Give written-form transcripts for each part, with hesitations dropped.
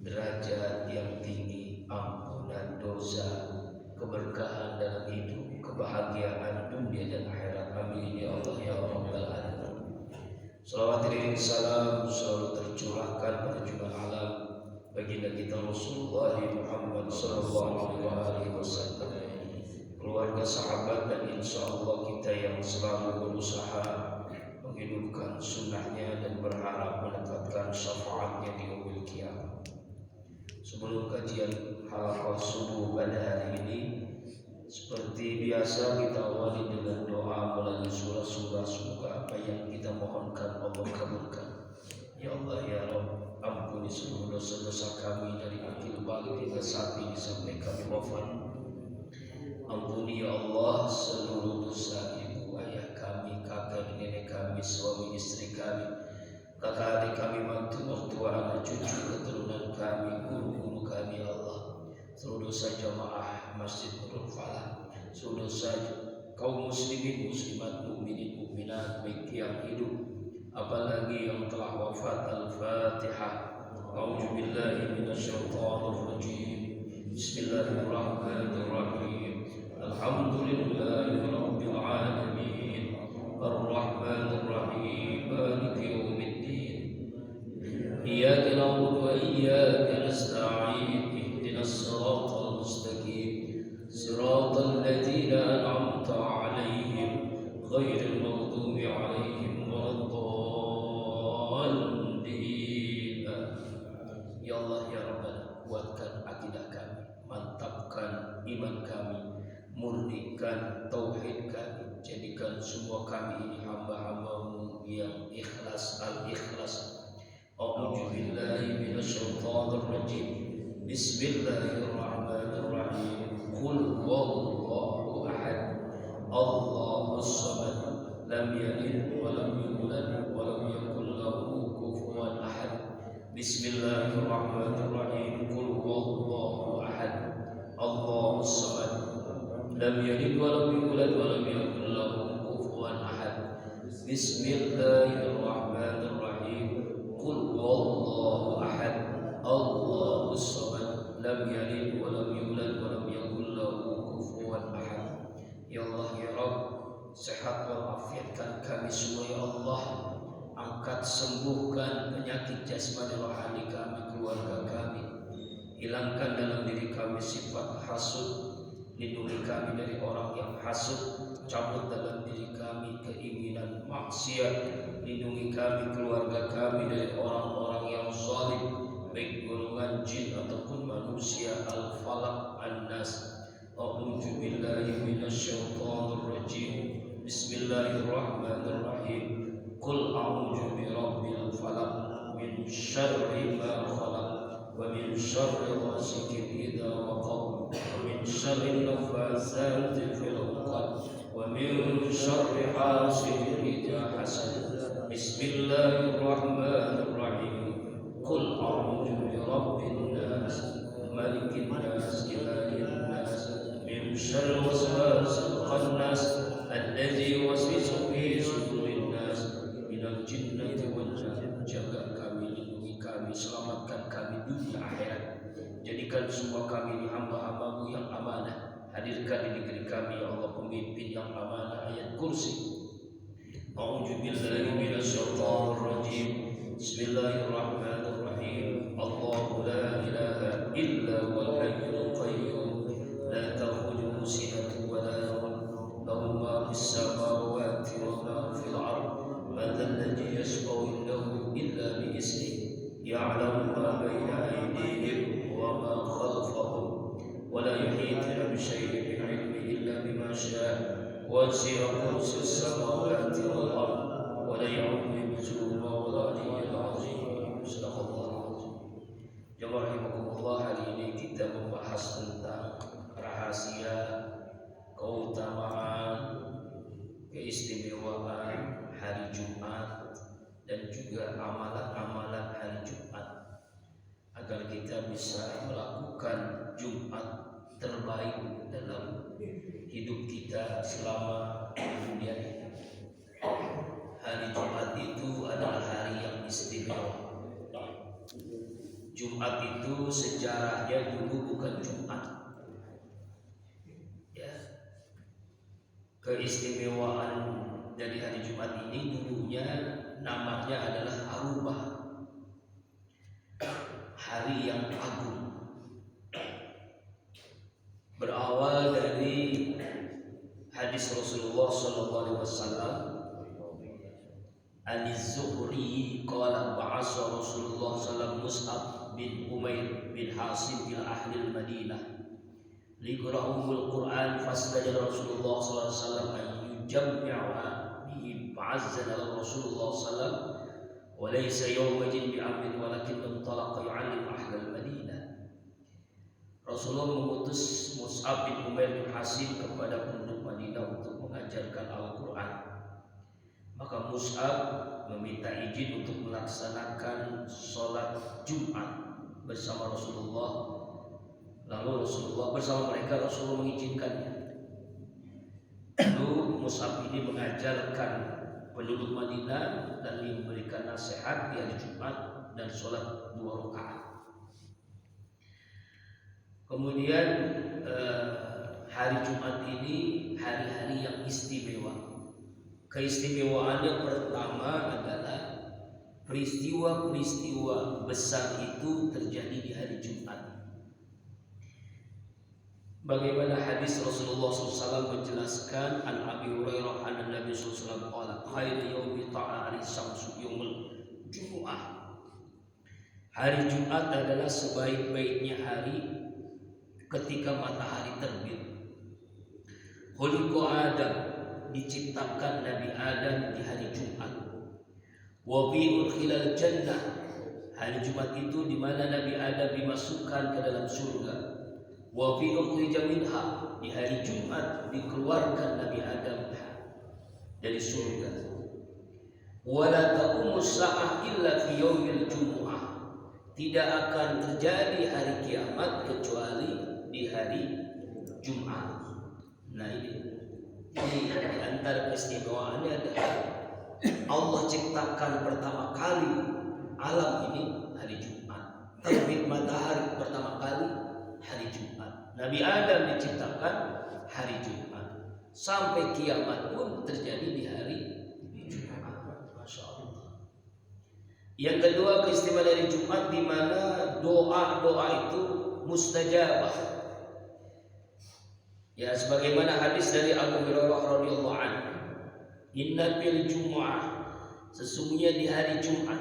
derajat yang tinggi, ampunan dosa, keberkahan dalam hidup, kebahagiaan dunia dan akhirat. Amin ya Allah ya Rabbal Alamin. Salawat dan salam selalu tercurahkan pada junjungan alam baginda kita Rasulullah Muhammad sallallahu alaihi wasallam, keluarga, sahabat, dan insya Allah kita yang selalu berusaha menghidupkan sunnahnya dan berharap mendapatkan syafaatnya di yaumil qiyamah. Sebelum kajian halaqah subuh pada hari ini, seperti biasa kita awali dengan doa melalui surah-surah. Semoga apa yang kita mohonkan Allah kabulkan. Ya Allah ya Rabb, ampuni seluruh dosa-dosa kami dari akil balik hingga saat ini sampai kami wafat. Ampuni ya Allah seluruh dosa ibu ayah kami, kakak nenek kami, suami istri kami, kakak adik kami, mantu mertua, anak cucu, keturunan kami, guru-guru kami ya Allah. Seluruh dosa jamaah Masjid Nurul Falah, seluruh dosa kaum muslimin, muslimat, mukminin, mukminat, baik yang hidup apalagi yang telah wafat. Al-Fatihah. A'udzubillahi minasyaitonir rajim. Bismillahirrahmanirrahim. Alhamdulillahi rabbil alamin. Ar-Rahmanir Rahim. Maliki yaumiddin. Iyyaka na'budu wa iyyaka nasta'in. الصراط المستقيم صراط الذين أنعمت عليهم غير المغضوب عليهم ولا الضالين. Ya Allah ya Rabbana, kuatkan akidah kami, mantapkan iman kami, murnikan tauhid kami, jadikan semua kami ini hamba-hambamu yang ikhlas, al-ikhlas. A'udzu billahi minasyaitonir rajim. Bismillahirrahmanirrahim. Qul huwallahu ahad, Allahus samad, lam yalid wa lam yulad wa lam yakul lahu kufuwan ahad. Bismillahirrahmanirrahim. Qul huwallahu ahad, Allahus samad, lam yalid wa lam yulad wa lam yakul lahu kufuwan ahad. Bismillahirrahmanirrahim. Qul huwallahu ahad, Allahus samad, lam yalid wa lam yulad wa lam yakul lahu kufuwan ahad. Ya Allah ya Rabb, sehat walafiatkan kami semua ya Allah. Angkat sembuhkan penyakit jasmani rohani kami, keluarga kami. Hilangkan dalam diri kami sifat hasud. Lindungi kami dari orang yang hasud. Cabut dalam diri kami keinginan maksiat. Lindungi kami, keluarga kami dari orang-orang yang zalim, baik golongan jin ataupun manusia. Al-Falaq, An-Nas. A'udzu billahi minasyaitonir rajim. Bismillahirrahmanirrahim. Qul a'udzu birabbil falaq min syarri ma khalaq wa min syarri ghasiqin idza waqab wa min syarri nafatsati fil 'uqad wa min syarri hasidin idza hasad. Bismillahirrahmanirrahim. Qul a'udzu birabbin nas, malikin nas, ilahin nas, min syarri waswasil khannas, alladzi yuwaswisu fi sudurin nas, minal jinnati wan nas. Jaga kami, lindungi kami, selamatkan kami dunia akhirat. Jadikan semua kami ini hamba-hambamu yang amanah. Hadirkan di negeri kami ya Allah pemimpin yang amanah. Ayat kursi. A'udzu billahi minasyaitonir rajim. Bismillahirrahmanirrahim. Allahu la ilaha illa huwal hayyul qayyum, la ta'khudhuhu sinatun wa la nawm, lahu ma fis samawati wa ma fil ardh. Man dhal ladzi yashfa'u indahu illa bi idhnihi, ya'lamu ma bayna aydihim wa ma khalfahum, wa la yuhituna bi shay'in min 'ilmihi illa bima sha'a. Wasi'a kursiyyuhu samawati wal ardh wa la ya'uduhu hifdhuhuma wa la aliyyul 'azim. Jemaah rahimakumullah, hari ini kita membahas tentang rahasia, keutamaan, keistimewaan hari Jumat dan juga amalan-amalan hari Jumat agar kita bisa melakukan Jumat terbaik dalam hidup kita selama dunia ini. Hari Jumat itu adalah hari yang istimewa. Jumat itu sejarahnya dulu bukan Jumat. Ya. Keistimewaan dari hari Jumat ini dulunya namanya adalah Arubah, hari yang agung. Berawal dari hadis Rasulullah SAW. An-Zuhri qala ba'asa Rasulullah sallallahu Mus'ab bin Umair bin Hasim ila ahli al-Madinah liqra'umul Qur'an fastajada Rasulullah sallallahu alaihi wasallam an yujammi'a bihi fa'azzana Rasulullah sallallahu wa laysa yawmajin bi'amrin walakin talaqa yu'allim ahli al-Madinah. Rasulullah mengutus Mus'ab bin Umair bin Hasim kepada penduduk Madinah untuk mengajarkan Al-Qur'an. Maka Mus'ab meminta izin untuk melaksanakan sholat Jumat bersama Rasulullah. Lalu Rasulullah bersama mereka, Rasulullah mengizinkannya. Lalu Mus'ab ini mengajarkan penduduk Madinah dan memberikan nasihat di hari Jumat dan sholat 2 rakaat. Kemudian hari Jumat ini hari-hari yang istimewa. Keistimewaannya pertama adalah peristiwa-peristiwa besar itu terjadi di hari Jumat. Bagaimana hadis Rasulullah SAW menjelaskan an Abi Hurairah an Nabi SAW qala khairu yaumi ta'ala al-syamsu yaumul Jumu'ah. Hari Jumat adalah sebaik-baiknya hari ketika matahari terbit. Khuliqa Adam, diciptakan Nabi Adam di hari Jumat. Wa fi udkhilal jannah, hari Jumat itu di mana Nabi Adam dimasukkan ke dalam surga. Wa fi ukhrija minha, di hari Jumat dikeluarkan Nabi Adam dari surga. Wa la taqumus sa'ah illa fi yaumil jumu'ah, tidak akan terjadi hari kiamat kecuali di hari Jumat. Nah ini di antara keistimewaannya adalah Allah ciptakan pertama kali alam ini hari Jumat. Terbit matahari pertama kali hari Jumat. Nabi Adam diciptakan hari Jumat. Sampai kiamat pun terjadi di hari Jumat. Masya Allah. Yang kedua keistimewaan dari Jumat di mana doa-doa itu mustajabah. Ya, sebagaimana hadis dari Abu Hurairah radhiyallahu anhu, inna fil jumu'ah, sesungguhnya di hari Jumat,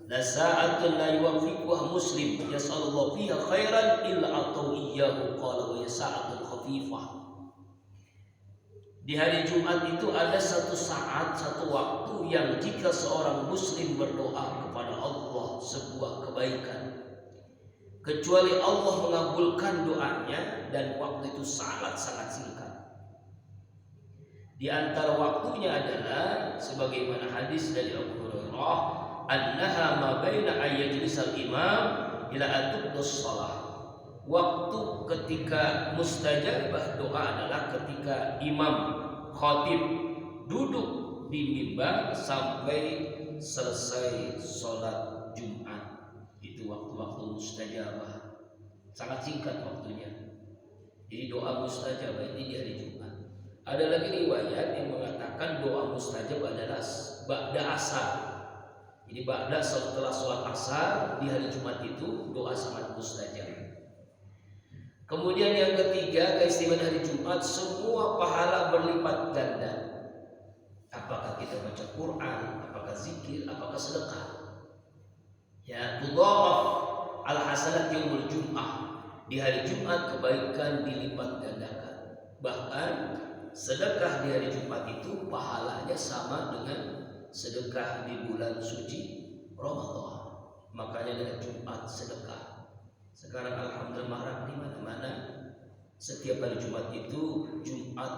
la sa'atun la yuwaffiquha muslim yas'alullahu fiha khairan illa atau iyyahu qala wa sa'atun khafifah. Di hari Jumat itu ada satu saat, satu waktu yang jika seorang muslim berdoa kepada Allah sebuah kebaikan, kecuali Allah mengabulkan doanya, dan waktu itu sangat-sangat singkat. Di antara waktunya adalah sebagaimana hadis dari Abu Hurairah, annaha ma baina ayyajlisal imam ila atubus shalah. Waktu ketika mustajabah doa adalah ketika imam khatib duduk di mimbar sampai selesai sholat Jumat. Itu waktu-waktu mustajabah, sangat singkat waktunya. Jadi doa mustajabah ini di hari Jumat. Ada lagi riwayat yang mengatakan doa mustajab adalah ba'da asar. Jadi ba'da setelah sholat asar di hari Jumat itu doa sangat mustajab. Kemudian yang ketiga keistimewaan hari Jumat, semua pahala berlipat ganda. Apakah kita baca Quran, apakah zikir, apakah sedekah. Ya, tudha'af al-hasanat yaumul Jum'ah. Di hari Jumat kebaikan dilipat gandakan. Bahkan sedekah di hari Jumat itu pahalanya sama dengan sedekah di bulan suci Ramadan. Makanya dengan Jumat sedekah. Sekarang alhamdulillah marak di mana-mana. Setiap hari Jumat itu Jumat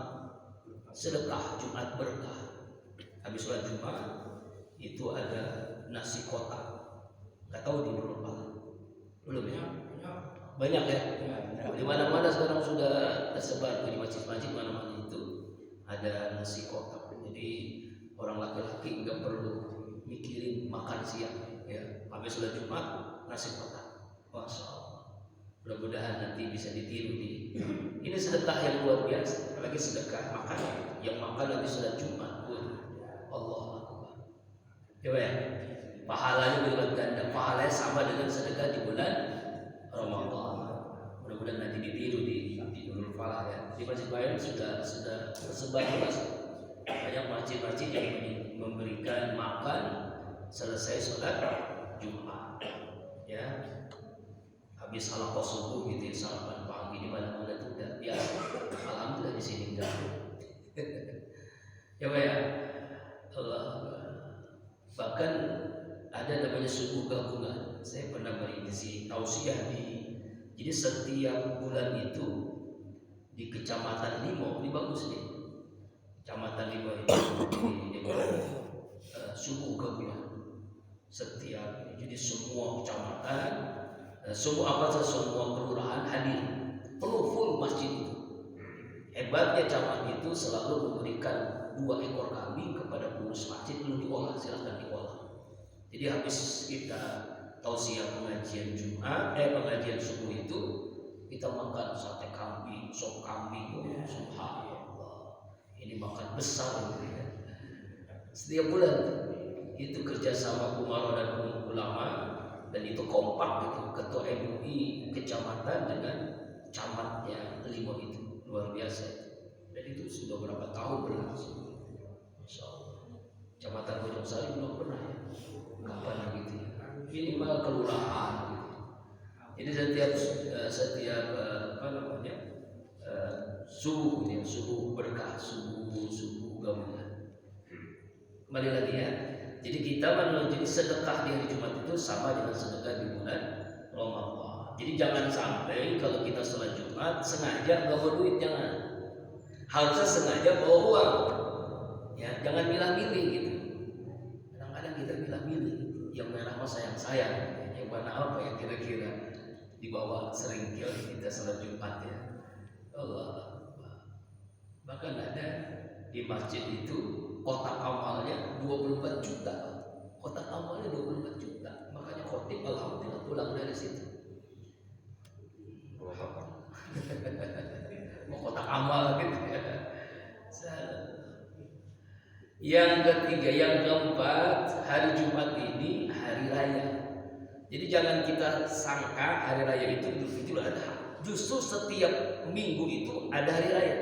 sedekah, Jumat berkah. Habis sholat Jumat itu ada nasi kotak. Gak tahu di Eropa belum ya? Banyak ya? Di mana-mana sekarang sudah tersebar di masjid-masjid, mana-mana itu ada nasi kotak. Jadi orang laki-laki nggak perlu mikirin makan siang ya. Habis sholat Jumat nasi kotak. Masya Allah. Mudah-mudahan nanti bisa ditiru ini sedekah yang luar biasa, apalagi sedekah makan. Yang makan nanti sudah Jumat pun Allah Akbar. Coba ya, pahalanya berlipat ganda, pahalanya sama dengan sedekah di bulan Ramadan. Mudah-mudahan nanti ditiru di Nurul Falah ya. Di Masjid Bayan sudah tersebar luas. Banyak masjid-masjid yang memberikan makan selesai sholat Jumat. Ya, habis halaqah subuh gitu ya, sarapan pagi di mana-mana itu udah biasa. Alhamdulillah di sini enggak. Ya Pak ya, Allah. Bahkan ada namanya subuh gabungan. Saya pernah berisi tausiah jadi setiap bulan itu di Kecamatan Limo, ini bagus nih. Kecamatan Limo itu di subuh gabungan. Setiap jadi semua kecamatan, semua kelurahan hadir, penuh full masjid itu. Hebatnya camat itu selalu memberikan 2 ekor kambing kepada pengurus masjid, lalu diolah, silakan diolah. Jadi habis kita tausiah pengajian Jumat, pengajian subuh itu kita makan sate kambing, sop kambing, subhanallah. Ini makan besar gitu ya. Setiap bulan itu kerjasama Umaro dan ulama, dan itu kompak gitu, ketua MUI kecamatan dengan camatnya Limo itu luar biasa. Dan itu sudah berapa tahun berlangsung. Masya Allah. Kecamatan Bojong Sari belum pernah ya. Kapan gitu ya? Minimal kelurahan gitu. Jadi setiap subuh ya, subuh berkah, subuh gabungan. Kembali lagi ya. Jadi kita jadi sedekah di hari Jumat itu sama dengan sedekah di bulan Ramadan. Jadi jangan sampai kalau kita sholat Jumat sengaja nggak bawa duit, jangan. Harusnya sengaja bawa uang. Ya, jangan milah-milih gitu. Kadang-kadang kita milah-milih. Yang merah mah sayang-sayang. Yang mana apa yang kira-kira dibawa sering kita sholat Jumat ya. Allah. Bahkan ada di masjid itu kotak amalnya 24 juta. Kotak amalnya 24 juta. Makanya khotib alhamdulillah pulang dari situ. Mau kotak amal gitu ya. Yang ketiga, yang keempat, hari Jumat ini hari raya. Jadi jangan kita sangka hari raya itu Idul Fitri Adha. Justru setiap minggu itu ada hari raya.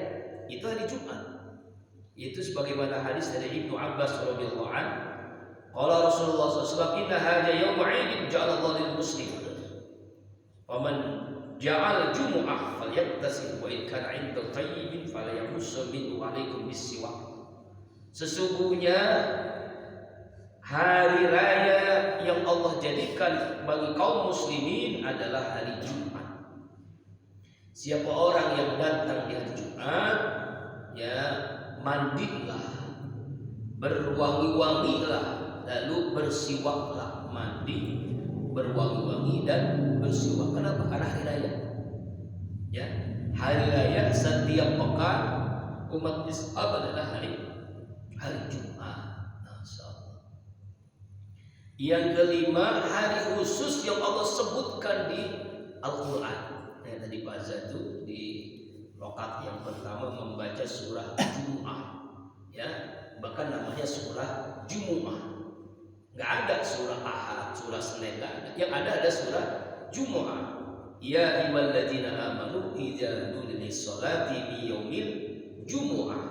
Itu hari Jumat. Itu sebagaimana hadis dari Ibnu Abbas radhiyallahu anhu, qala Rasulullah sallallahu alaihi wasallam, inna hadha yawmu 'idin ja'alallahu lil muslim. Faman ja'al jumu'ah falyattasil wa in kana 'inda tayyibin falyamussu minhu 'alaikum bis-siwak. Sesungguhnya hari raya yang Allah jadikan bagi kaum muslimin adalah hari Jumat. Siapa orang yang datang di hari Jumat, ya mandilah, berwangi-wangilah, lalu bersiwaklah. Mandi, berwangi-wangi dan bersiwak. Kenapa? Karena hari raya. Ya, hari raya setiap pekan umat Islam adalah hari Jumat. Masyaallah. Yang kelima, hari khusus yang Allah sebutkan di Al-Quran. Tadi Pak Zatu di rokat yang pertama membaca surah Jumu'ah, ya, bahkan namanya surah Jumu'ah. Nggak ada surah Ahad, surah Senin, nggak ada. Yang ada surah Jumu'ah. Ya ayyuhalladzina amanu idza nudiya lis-sholati fi yaumil Jumu'ah.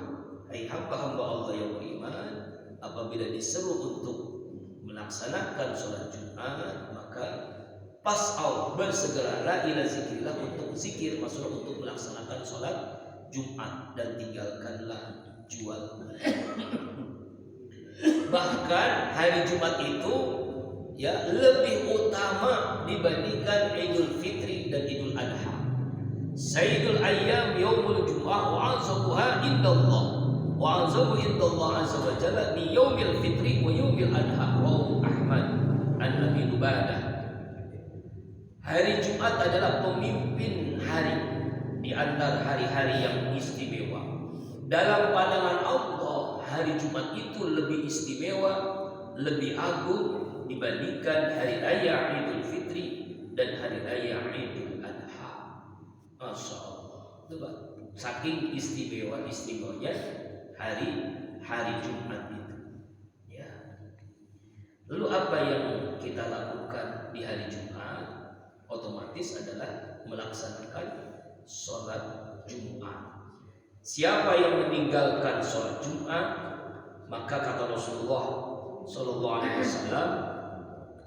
Hai hamba-hamba Allah yang beriman, apabila diseru untuk melaksanakan sholat Jumat, maka pas'au, bersegeralah ila zikrillah, untuk zikir, maksudnya untuk melaksanakan sholat Jumat, dan tinggalkanlah jual. Bahkan hari Jumat itu ya lebih utama dibandingkan Idul Fitri dan Idul Adha. Sayyidul ayyam yaumul jumu'ah wa azamuha indallah, wa azamu indallah azza wa jalla bi yaumil fitri wa yaumil adha. Rawahu Ahmad an Abi Ubadah. Hari Jumat adalah pemimpin hari di antara hari-hari yang istimewa. Dalam pandangan Allah, hari Jumat itu lebih istimewa, lebih agung dibandingkan hari raya Idul Fitri dan hari raya Masya Allah. Coba. Saking istimewanya hari Jumat itu. Ya. Lalu apa yang kita lakukan di hari Jumat? Otomatis adalah melaksanakan sholat Jumat. Siapa yang meninggalkan sholat Jumat, maka kata Rasulullah Sallallahu Alaihi Wasallam,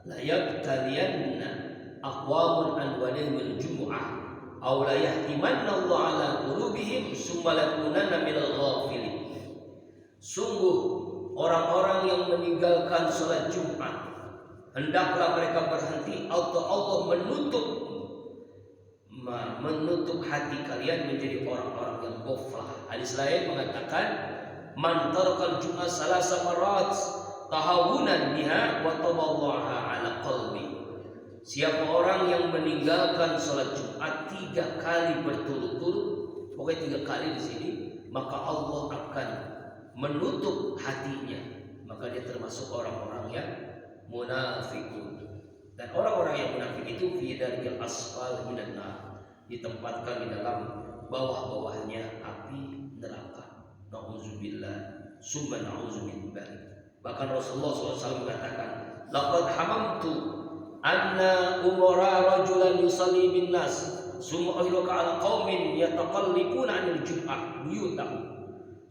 la yabtaliyanna aqwamun an waliyil Jumu'ah, aw la yahtimanna Allah ala qulubihim summa lakunanna minal ghafilin. Sungguh orang-orang yang meninggalkan sholat Jumat, hendaklah mereka berhenti atau Allah menutup hati kalian menjadi orang-orang yang ghaflah. Hadis lain mengatakan, man tarakal Jum'ah salasa marat tahawunan biha wa taballaha ala qalbi. Siapa orang yang meninggalkan salat Jumat 3 kali berturut-turut, pokoknya 3 kali di sini, maka Allah akan menutup hatinya. Maka dia termasuk orang-orang yang munafikun. Dan orang-orang yang munafik itu fi daril asfal minan nar, ditempatkan di dalam bawah-bawahnya api neraka. Nauzubillah, summa nauzubillah. Bahkan Rasulullah SAW mengatakan, laqad hamamtu anna umara rajulan yusalli bin nas summa ahiruka ala qaumin yataqallibuna 'anil jum'ah buyutahum.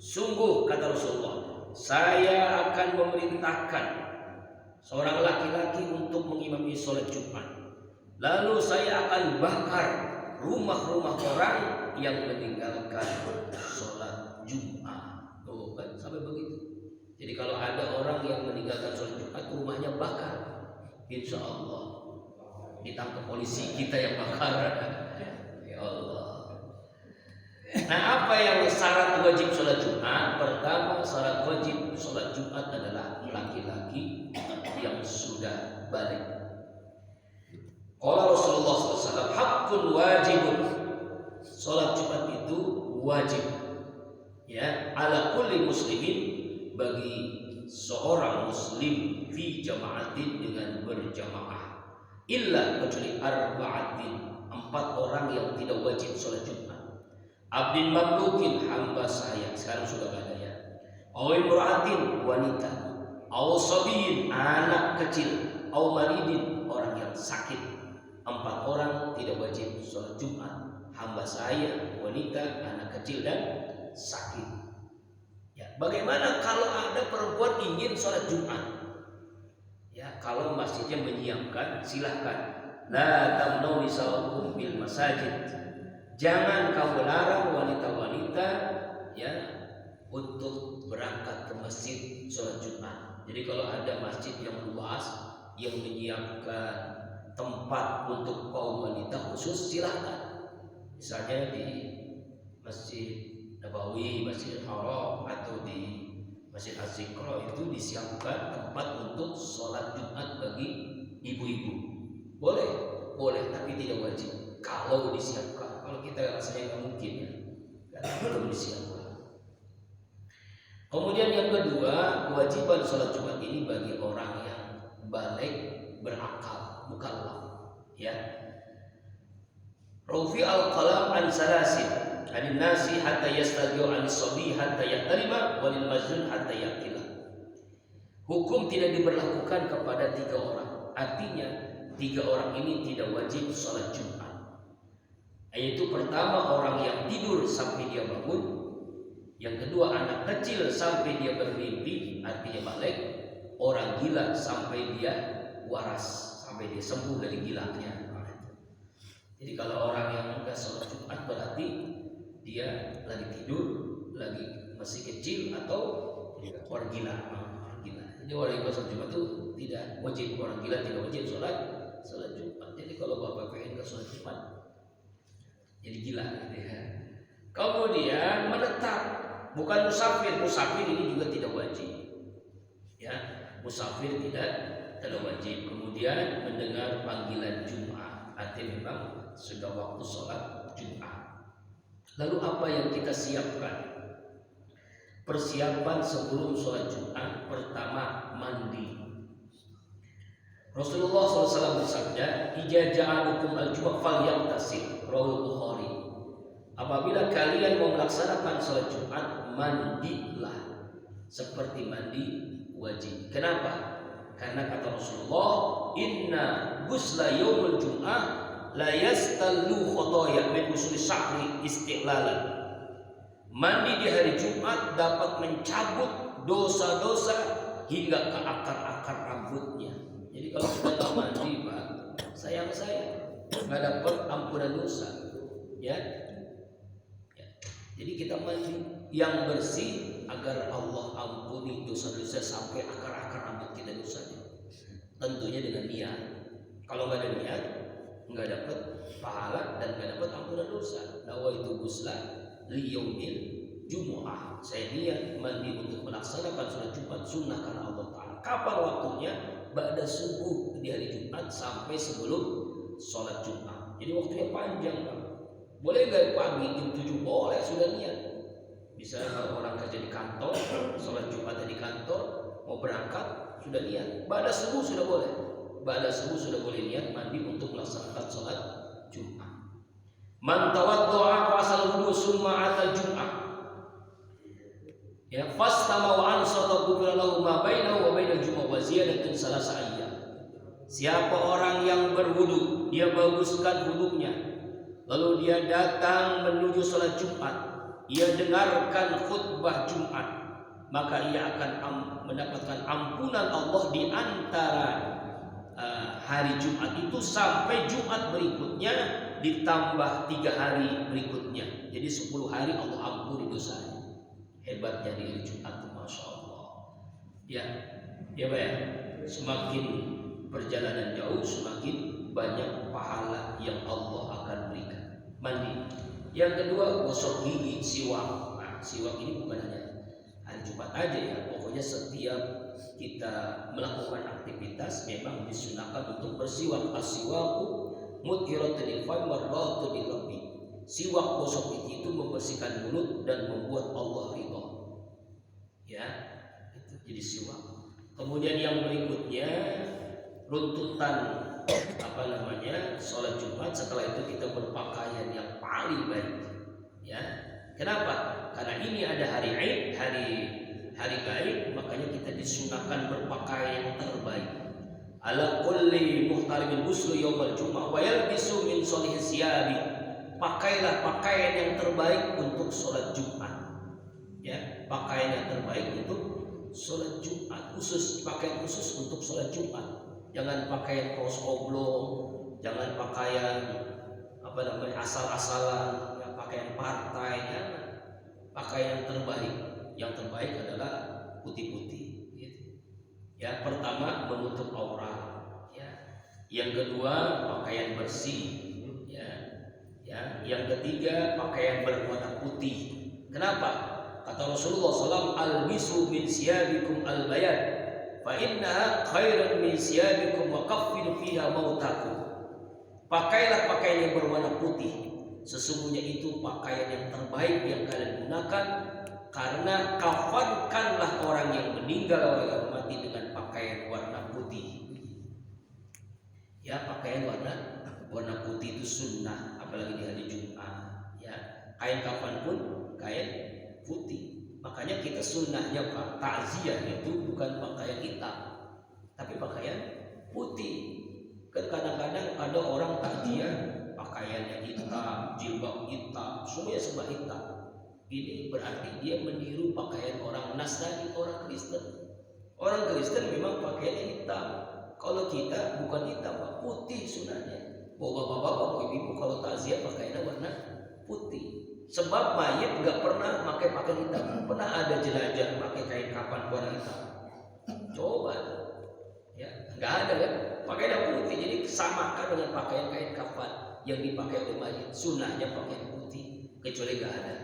Sungguh kata Rasulullah, saya akan memerintahkan seorang laki-laki untuk mengimami sholat Jumat. Lalu saya akan bakar rumah-rumah orang yang meninggalkan sholat Jumat. Oh, kan sampai begitu. Jadi kalau ada orang yang meninggalkan sholat Jumat, rumahnya bakar, insya Allah ditangkap polisi, kita yang bakar. Ya Allah. Nah, apa yang syarat wajib sholat Jumat? Pertama, syarat wajib sholat Jumat adalah laki-laki yang sudah balik. Qala Rasulullah SAW, haqqun wajibun. Sholat Jumat itu wajib, ya, ala kulli muslimin, bagi seorang muslim, fi jama'atin, dengan berjamaah, illa kecuali arba'atin, 4 orang yang tidak wajib sholat Jumat. Abdin mamlukin, hamba saya, sekarang sudah ada ya. Aw imra'atin, wanita. Aw sabiyin, anak kecil. Aw maridin, orang yang sakit. 4 orang tidak wajib sholat Jumat. Hamba saya, wanita, anak kecil, dan sakit. Ya, bagaimana kalau ada perempuan ingin sholat Jumat? Ya, kalau masjidnya menyiapkan, silahkan. La tamnau nisa'ukum bil masajid. Jangan kamu larang wanita-wanita, ya, untuk berangkat ke masjid sholat Jumat. Jadi kalau ada masjid yang luas yang menyiapkan tempat untuk kaum wanita khusus, silahkan. Misalnya di Masjid Nabawi, Masjid Haram, atau di Masjid Az-Ziqra itu disiapkan tempat untuk sholat Jumat bagi ibu-ibu. Boleh, tapi tidak wajib. Kalau disiapkan, kalau kita rasanya nggak mungkin ya, belum disiapkan. Kemudian yang kedua, kewajiban sholat Jumat ini bagi orang yang balik, berakal, mukallaf, ya. Rufi al-qalam an salasin, anin nasi hatta yastadiu anis sabi hatta yahtarima, walil majnun hatta yaqila. Hukum tidak diberlakukan kepada 3 orang. Artinya 3 orang ini tidak wajib sholat Jumat. Yaitu pertama, orang yang tidur sampai dia bangun. Yang kedua, anak kecil sampai dia bermimpi, artinya balik. Orang gila sampai dia waras, sampai dia sembuh dari gilanya. Jadi kalau orang yang enggak sholat Jumat berarti dia lagi tidur, lagi masih kecil, atau orang gila. Jadi orang yang sholat Jumat itu tidak wajib, orang gila tidak wajib sholat Jumat. Jadi kalau bapak pengen ke sholat Jumat, jadi gila, gitu ya. Kemudian menetap, bukan musafir. Musafir ini juga tidak wajib, ya. Musafir tidak wajib. Kemudian mendengar panggilan Jumat, artinya memang sudah waktu sholat Jumat. Lalu apa yang kita siapkan? Persiapan sebelum sholat Jumat, pertama mandi. Rasulullah SAW bersabda, "Ija ja'alukum al-Jumat falyaghtasil." Rawahul Bukhari. apabila kalian mau melaksanakan sholat Jumat, mandilah seperti mandi wajib. Kenapa? Karena kata Rasulullah, inna ghusla yaumul jum'ah la yastallu khotoya min usuli sya'ri istiqlalan. Mandi di hari Jumat dapat mencabut dosa-dosa hingga ke akar-akar rambutnya. Jadi kalau kita nggak mandi, Pak, sayang saya nggak dapat ampunan dosa. Ya. Jadi kita mandi yang bersih agar Allah ampuni dosa-dosa sampai akar-akar rambut kita dosanya. Tentunya dengan niat. Kalau nggak ada niat, nggak dapat pahala dan nggak dapat ampunan dosa. Nawaitu ghusla liyaumil jumu'ah. Saya niat mandi untuk melaksanakan sholat Jumat sunnah karena Allah Ta'ala. Kapan waktunya? Ba'da subuh di hari Jumat sampai sebelum sholat Jumat. Jadi waktunya panjang, Pak. Boleh nggak pagi jam 7? Boleh, sudah niat. Bisa orang kerja di kantor, sholat Jumat di kantor, mau berangkat, sudah niat. Ba'da subuh sudah boleh. Ba'da subuh sudah boleh niat mandi untuk melaksanakan sholat Jumat. Man tawaddu'a fa asal wudu summa atal Jum'ah. Ya, fastama wa ansata ghufira lahu ma bainahu wa bainal Jum'ah wa ziyadatun salasa ayyam. Siapa orang yang berwudu, dia baguskan wudunya, lalu dia datang menuju sholat Jumat, ia dengarkan khutbah Jumat, maka ia akan mendapatkan ampunan Allah di antara hari Jumat itu sampai Jumat berikutnya, ditambah 3 hari berikutnya. Jadi 10 hari Allah ampuni dosanya. Hebatnya di hari Jumat, Masya Allah. Ya Pak ya. Semakin perjalanan jauh, semakin banyak pahala yang Allah akan berikan. Mandi. Yang kedua, gosok gigi, siwak. Nah, siwak ini bukan hanya hari Jumat aja ya. Pokoknya setiap kita melakukan aktivitas memang disunahkan untuk bersiwak. As-siwaku muthiratun lil fam wardatun lil rabbi. Siwak, gosok gigi itu membersihkan mulut dan membuat Allah ridha. Ya, itu jadi siwak. Kemudian yang berikutnya, runtutan sholat Jumat. Setelah itu kita berpakaian yang paling baik. Ya, kenapa? Karena ini ada hari Id, hari baik, makanya kita disunahkan berpakaian yang terbaik. Ala kulli muhtarimin ghuslu yaumal jum'ah wa yalbisu min sholihi siyabi. Pakailah pakaian yang terbaik untuk sholat Jumat. Ya, pakaian yang terbaik untuk sholat Jumat, pakaian khusus untuk sholat Jumat. Jangan pakaian kaos oblong, jangan pakaian asal-asalan, ya, pakaian partai, ya. Pakaian yang terbaik. Yang terbaik adalah putih-putih. Gitu. Ya, pertama menutup aurat. Ya. Yang kedua pakaian bersih. Ya. Ya. Yang ketiga pakaian berwarna putih. Kenapa? Kata Rasulullah SAW, albisu min siyabikum al-bayad, fa innaha khairun min siyabikum wa kaffinu fiha mautakum. Pakailah pakaian yang berwarna putih. Sesungguhnya itu pakaian yang terbaik yang kalian gunakan, karena kafankanlah orang yang meninggal, orang yang mati dengan pakaian warna putih. Ya, pakaian warna putih itu sunnah, apalagi di hari Jumat. Ya, kain kafan pun kain putih. Makanya kita sunnahnya Pak, takziah itu bukan pakaian hitam, tapi pakaian putih. Kan kadang-kadang ada orang takziah pakaiannya hitam, jilbab hitam, semuanya serba hitam. Ini berarti dia meniru pakaian orang Nasrani, orang Kristen. Orang Kristen memang pakaiannya hitam. Kalau kita bukan hitam, Pak, putih sunnahnya. Bapak-bapak, ibu-ibu kalau takziah pakaiannya warna putih. Sebab mayit nggak pernah pakai pakaian hitam. Pernah ada jenazah pakai kain kafan warna hitam? Coba, ya nggak ada kan? Pakaian putih. Jadi samakan dengan pakaian kain kafan yang dipakai oleh mayit. Sunnahnya pakaian putih, kecuali nggak ada.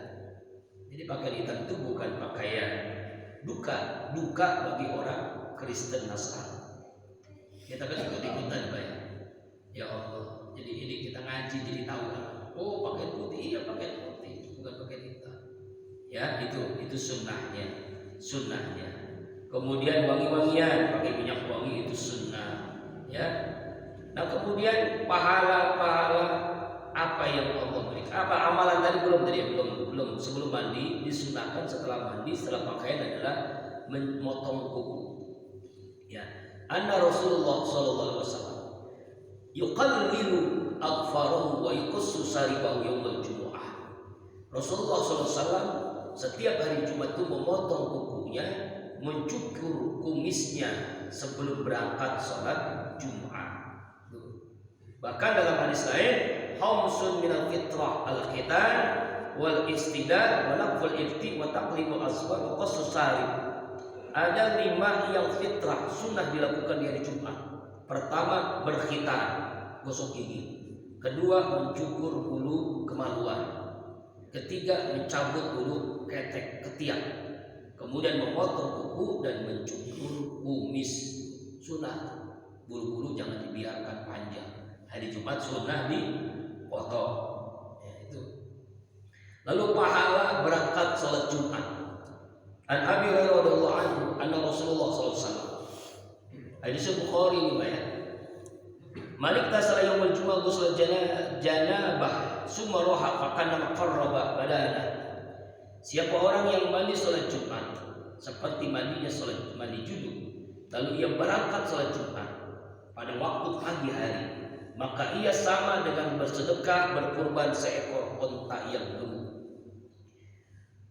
Jadi pakaian hitam itu bukan pakaian duka bagi orang Kristen Nasrani. Kita kan ikut-ikutan Pak. Ya Allah. Jadi ini kita ngaji jadi tahu kan. Oh, pakaian putih, iya pakaian putih, bukan pakaian hitam. Ya, itu sunnahnya. Kemudian wangi-wangian, pakai minyak wangi itu sunnah. Ya. Nah, kemudian pahala apa yang Allah berikan? Apa amalan tadi belum sebelum mandi disunahkan setelah mandi setelah pakaian adalah memotong kuku. Ya, anna Rasulullah sallallahu alaihi wasallam yuqallilu aghfarahu wa yuqassu saribahu yaumul jumu'ah. Rasulullah sallallahu alaihi wasallam setiap hari Jumat itu memotong kukunya, mencukur kumisnya sebelum berangkat sholat Jumat. Bahkan dalam hadis lain, khamsun minal fitrah al-khitan wal istidad wa naqful ifti wa taqlimu aswar wa qassu sarib. Ada 5 yang fitrah sunnah dilakukan di hari Jumat. Pertama, berkhitan, gosok gigi. Kedua, mencukur bulu kemaluan. Ketiga, mencabut bulu ketek ketiak. Kemudian memotong kuku dan mencukur kumis. Sunnah. Bulu-bulu jangan dibiarkan panjang. Hari Jumat sunnah dipotong. Ya, itu. Lalu pahala berangkat salat Jumat. An Abi Hurairah radhiyallahu anhu anna Rasulullah sallallahu alaihi wasallam. Hadis Bukhari ini ya. Malik tasala yaumul Jumat ghusl janabah summa roha fakana qarraba badana. Siapa orang yang mandi salat Jumat seperti mandinya salat mandi junub, lalu ia berangkat salat Jumat pada waktu pagi hari, maka ia sama dengan bersedekah berkurban seekor unta yang gemuk.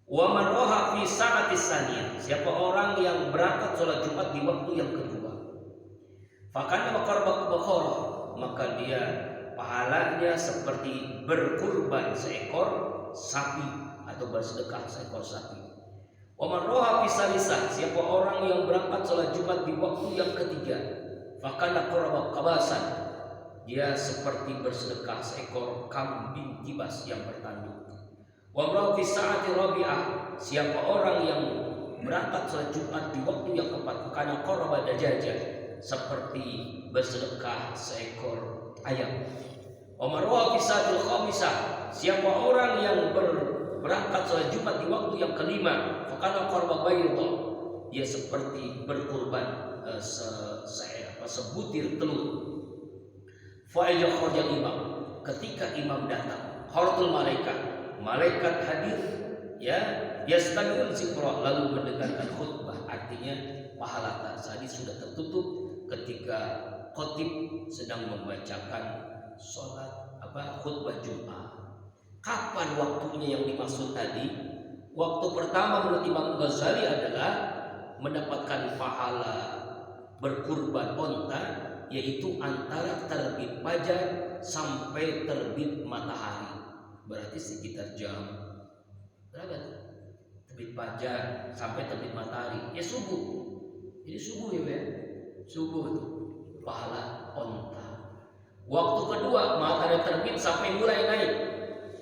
Wa man roha fi sa'atis saniyah, siapa orang yang berangkat salat Jumat di waktu yang kedua, fakana qarraba bakhara, maka dia pahalanya seperti berkurban seekor sapi atau bersedekah seekor sapi. Wa man roha fi salisah, siapa orang yang berangkat salat Jumat di waktu yang ketiga, fakana qarraba qabasan, dia seperti bersedekah seekor kambing kibas yang bertanduk. Wa man fi sa'ati rabi'ah, siapa orang yang berangkat salat Jumat di waktu yang keempat, fakana qarraba dajajah, seperti bersedekah seekor ayam. Wa man roha fi sa'atil khamisah, siapa orang yang berangkat salat Jumat di waktu yang kelima, fakana qarraba bayda, dia seperti berkurban sebutir telur. Fa idza kharaja imam, ketika imam datang, kharatul malaikat hadir, ya, yastami'ul zikra, lalu mendengarkan khutbah. Artinya pahala tadi sudah tertutup ketika khatib sedang membacakan khutbah Jumat. Kapan waktunya yang dimaksud tadi? Waktu pertama menurut Imam Ghazali adalah mendapatkan pahala berkurban unta, yaitu antara terbit fajar sampai terbit matahari. Berarti sekitar jam berapa? Terbit fajar sampai terbit matahari. Ya subuh. Jadi subuh ya, subuh itu pahala unta. Waktu kedua matahari terbit sampai mulai naik,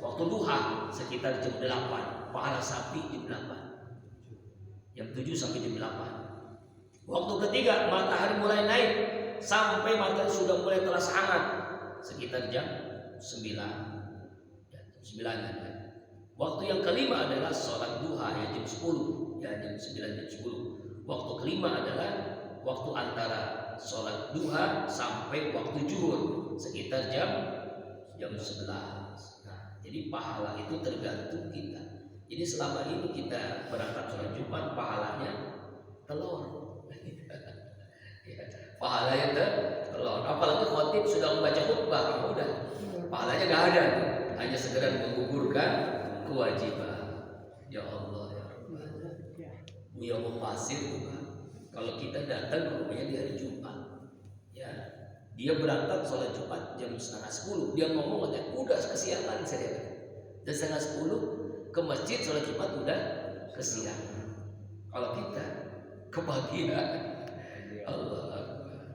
waktu duha sekitar jam 8, pahala sapi jam 8. Jam 7 sampai jam 8. Waktu ketiga matahari mulai naik sampai matahari sudah mulai terasa hangat sekitar jam 9. Jam 9 ya. Waktu yang kelima adalah sholat duha ya jam 10, ya jam 9 jam 10. Waktu kelima adalah waktu antara sholat duha sampai waktu zuhur sekitar jam 11. Nah, jadi pahala itu tergantung kita. Jadi selama ini kita berangkat sholat Jumat pahalanya telur. Pahalanya telur. Apalagi khatib sudah membaca khutbah, udah pahalanya nggak ada, hanya sekedar menggugurkan kewajiban. Ya Allah ya Rabbana. Dia mau pasir bukan? Kalau kita datang ke rumahnya di hari Jumat, ya dia berangkat sholat Jumat jam 9:30, dia ngomong katanya udah kesiangan saya. Jam 9:30 ke masjid sholat Jumat udah kesiangan. Kalau kita kebagian, Allah Akbar,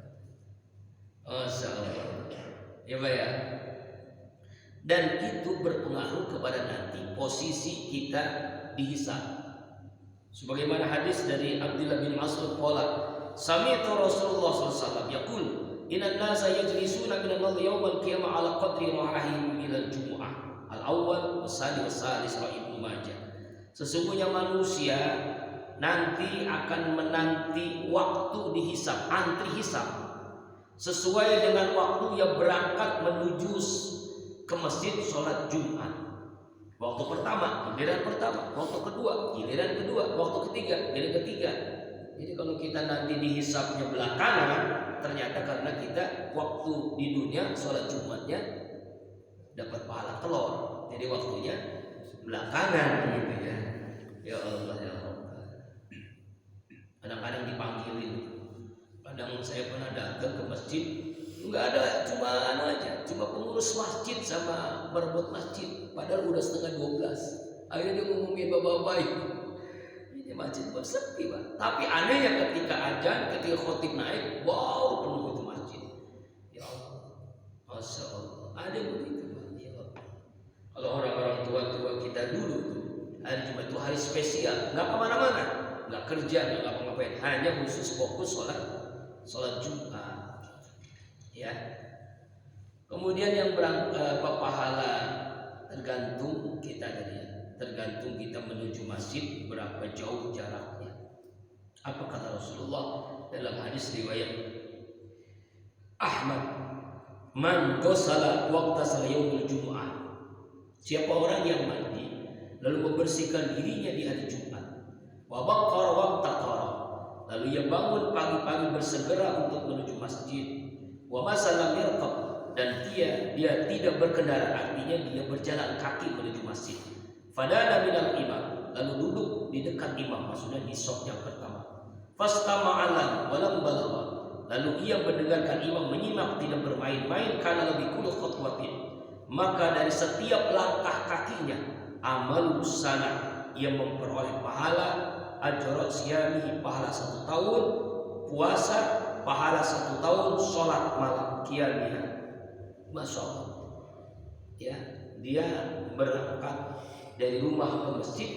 Masya Allah, ya Pak ya. Dan itu berpengaruh kepada nanti posisi kita dihisab. Sebagaimana hadis dari Abdullah bin Mas'ud qala sami'tu Rasulullah sallallahu alaihi wasallam yaqul innan nasa yajlisuna min al-nadhi yawm al-qiyamah ala qadri rahim ila al-jumu'ah al-awwal was-sani was-salis wa Ibnu Majah. Sesungguhnya manusia nanti akan menanti waktu dihisab, antri hisab sesuai dengan waktu yang berangkat menuju ke masjid sholat Jumat. Waktu pertama, giliran pertama, waktu kedua, giliran kedua, waktu ketiga, giliran ketiga. Jadi kalau kita nanti dihisapnya belakangan, ternyata karena kita waktu di dunia sholat Jumatnya dapat pahala telur. Jadi waktunya belakangan gitu ya. Ya Allah ya Allah. Kadang-kadang dipanggilin. Kadang saya pernah datang ke masjid, nggak ada, cuma cuma pengurus masjid sama berebut masjid. Padahal udah setengah 12. Akhirnya dia ngomongin bapak-bapak itu, ini masjid sepi Pak. Tapi anehnya ketika azan, ketika khotib naik, wow penuh itu masjid. Ya Allah, masya Allah. Ada begitu Pak. Ya Allah. Kalau orang-orang tua-tua kita dulu tuh, hari Jumat itu hari spesial, nggak kemana-mana, nggak kerja, nggak ngapa-ngapain, hanya khusus fokus sholat Jumat. Ya. Kemudian yang pahala tergantung kita tadi ya. Tergantung kita menuju masjid berapa jauh jaraknya. Apa kata Rasulullah dalam hadis riwayat Ahmad, man ghasala waqta yaumil jumu'ah. Siapa orang yang mandi lalu membersihkan dirinya di hari Jumat, wa baqqara waqtaqara, lalu ia bangun pagi-pagi bersegera untuk menuju masjid, wa masalam yarqab, dan dia tidak berkendara, artinya dia berjalan kaki menuju masjid. Fadana minal imam, lalu duduk di dekat imam, maksudnya di shaf yang pertama. Fastama'alan walam balagha, lalu ia mendengarkan imam menyimak, tidak bermain-main, karena lebih kullu khutwatin, maka dari setiap langkah kakinya amalus sana, ia memperoleh pahala ajrat siyamihi, pahala 1 tahun puasa, pahala 1 tahun sholat malam qiyamah. Masya Allah. Ya, dia berangkat dari rumah ke masjid,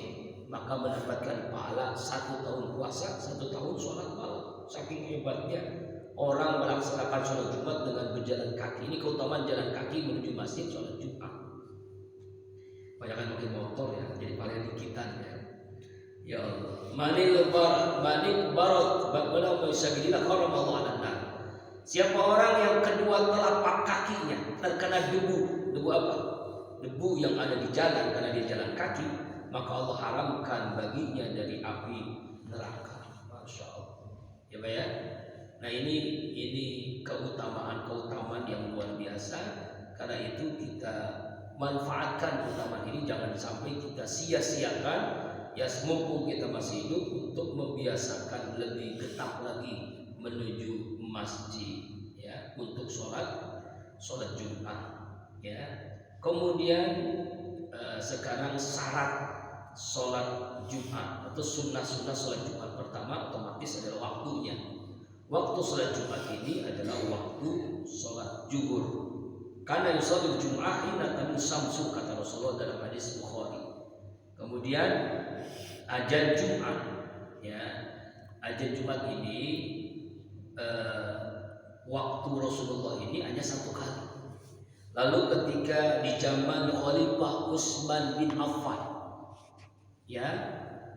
maka mendapatkan pahala 1 tahun puasa, 1 tahun sholat malam. Saking hebatnya orang melaksanakan sholat Jumat dengan berjalan kaki. Ini keutamaan jalan kaki menuju masjid sholat Jumat. Banyak yang pakai motor ya, jadi paling dikitan ya. Ya Allah. Manik barat bagaimana masyagillah haramallahu anna. Siapa orang yang kedua telapak kakinya terkena debu apa? Debu yang ada di jalan karena dia jalan kaki, maka Allah haramkan baginya dari api neraka. Masya Allah. Ya Pak ya. Nah ini keutamaan yang luar biasa. Karena itu kita manfaatkan keutamaan ini, jangan sampai kita sia-siakan. Ya mumpung kita masih hidup untuk membiasakan lebih ketat lagi menuju masjid ya untuk sholat Jumat ya. Kemudian sekarang syarat sholat Jumat atau sunnah-sunnah sholat Jumat, pertama otomatis adalah waktunya. Waktu sholat Jumat ini adalah waktu sholat zuhur. Karena yusalli Jum'ah hina tamin samsu, kata Rasulullah dalam hadis Bukhari. Kemudian azan Jumat ya, azan Jumat ini waktu Rasulullah ini hanya 1 kali. Lalu ketika di zaman Khalifah Utsman bin Affan ya,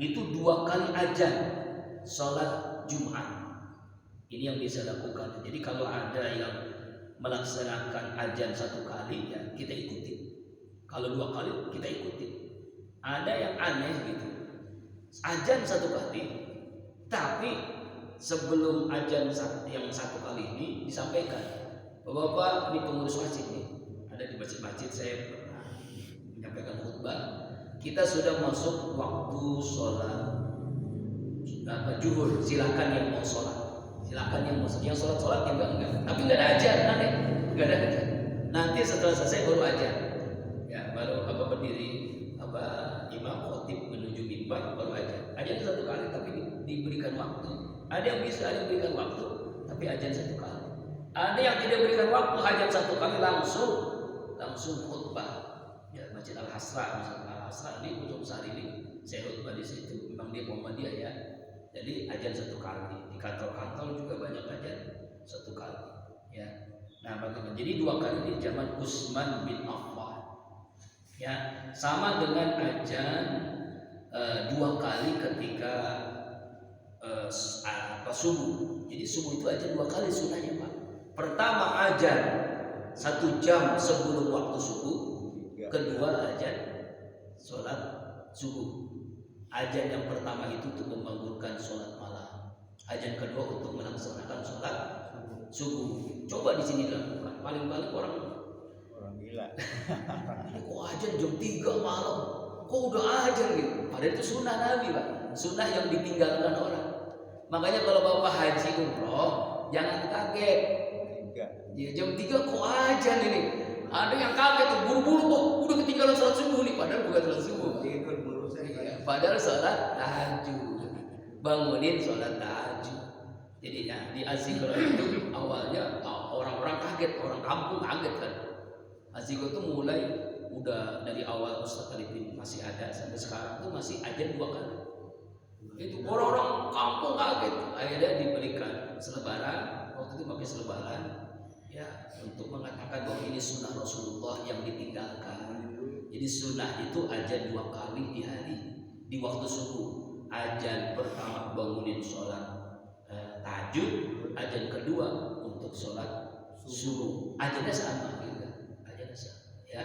itu 2 kali azan sholat Jumat. Ini yang bisa lakukan. Jadi kalau ada yang melaksanakan azan 1 kali ya kita ikuti. Kalau 2 kali kita ikuti. Ada yang aneh gitu, azan 1 kali, tapi sebelum azan yang 1 kali ini disampaikan, Bapak ini pengurus masjid nih, ada di masjid-masjid saya pernah menyampaikan khutbah, kita sudah masuk waktu sholat zuhur, silakan yang mau sholat, yang sholat yang enggak, tapi nggak ada azan, aneh, nggak ada azan. Nanti setelah selesai baru azan, ya baru berdiri imam khotib menuju mimbar baru azan 1 kali, tapi diberikan waktu. Ada yang bisa, ada yang berikan waktu, tapi azan 1 kali. Ada yang tidak berikan waktu, azan 1 kali langsung khutbah. Ya Masjid Al-Hasra, misalnya Al-Hasra ini Ujung Sari ini saya khutbah di situ. Memang dia Muhammadiyah ya. Jadi azan 1 kali. Di kantor-kantor juga banyak azan 1 kali. Ya. Nah bagaimana? Jadi 2 kali di zaman Utsman bin Affan. Ya, sama dengan azan 2 kali ketika subuh. Jadi subuh itu azan 2 kali sunnahnya Pak. Pertama azan 1 jam sebelum waktu subuh, kedua azan sholat subuh. Azan yang pertama itu untuk membangunkan sholat malam. Azan kedua untuk melaksanakan sholat subuh. Coba di sini dilakukan. Paling-paling orang gila. Kok azan jam 3 malam? Kok udah azan gitu? Padahal itu sunnah Nabi, Pak. Sunnah yang ditinggalkan orang. Makanya kalau Bapak haji umroh, jangan kaget. Ya, jam 3 kok azan ini? Ada yang kaget tuh, buru-buru kok udah ketinggalan sholat subuh nih. Padahal bukan sholat subuh. Padahal sholat tahajud. Bangunin sholat tahajud. Jadi ya, di Azikro itu awalnya orang-orang kaget, orang kampung kaget kan. Azikro itu mulai udah dari awal Ustaz Arifin masih ada sampai sekarang tuh masih azan 2 kali. Itu orang-orang kampung kaget. Akhirnya diberikan selebaran, waktu itu pakai selebaran ya untuk mengatakan bahwa ini sunnah Rasulullah yang ditinggalkan. Jadi sunnah itu azan 2 kali di hari di waktu subuh. Azan pertama bangunin sholat tahajud, azan kedua untuk sholat subuh. Azannya sama juga, azannya sama, ya,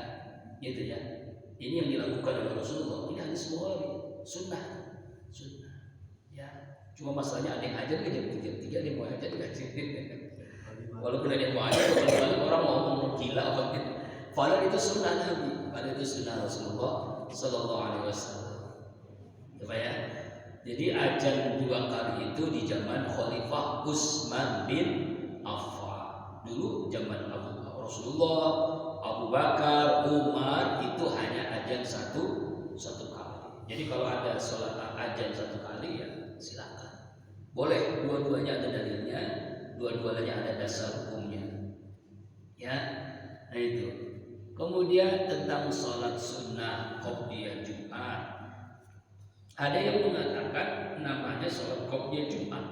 gitu ya. Ini yang dilakukan oleh Rasulullah. Ini hadis Bukhari, sunnah, ya. Cuma masalahnya ada yang ajar ke jam 3, ada yang mau ajar nggak sih? Walaupun ada yang mau ajar, kalau orang mau ngomong gila apa gitu. Padahal itu sunnah Nabi, padahal itu sunnah Rasulullah Sallallahu Alaihi Wasallam. Coba ya. Jadi azan 2 kali itu di zaman Khalifah Utsman bin Affan. Dulu zaman Rasulullah, Abu Bakar, Umar itu hanya azan satu kali. Jadi kalau ada sholat azan 1 kali ya silakan. Boleh, dua-duanya ada dalilnya, dua-duanya ada dasar hukumnya. Ya, nah itu. Kemudian tentang sholat sunnah qobliyah Jumat. Ada yang mengatakan namanya sholat qobliyah Jumat.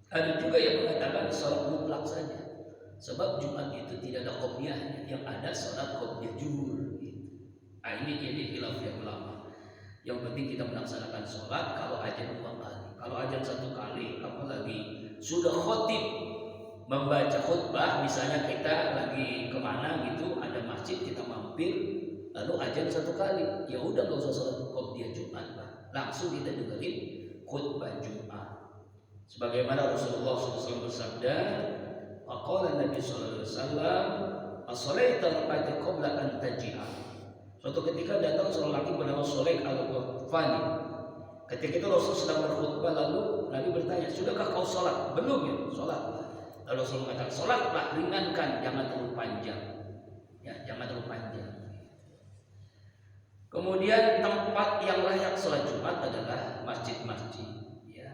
Ada juga yang mengatakan sholat mutlak saja. Sebab Jumat itu tidak ada qobliyahnya, yang ada sholat qobliyah zuhur. Nah, ini khilafiyah ulama. Yang penting kita melaksanakan sholat kalau azan 2 kali. Kalau azan 1 kali, apalagi sudah khotib membaca khutbah, misalnya kita lagi kemana gitu, ada masjid kita mampir, lalu azan 1 kali, ya udah nggak usah sholat qobliyah Jumat, langsung kita dengerin khutbah Jumat. Sebagaimana Rasulullah SAW bersabda, faqala Nabi sallallahu alaihi wasallam, as-salaita rakaat qabla an taji'a. Suatu ketika datang seorang laki bernama Sulaik al-Ghafani. Ketika itu Rasul sedang berkhutbah, lalu Nabi bertanya, sudahkah kau sholat? Belum ya, sholat. Lalu Rasul mengatakan, sholatlah, ringankan, jangan terlalu panjang. Ya, jangan terlalu panjang. Kemudian tempat yang layak sholat Jumat adalah masjid-masjid. Ya.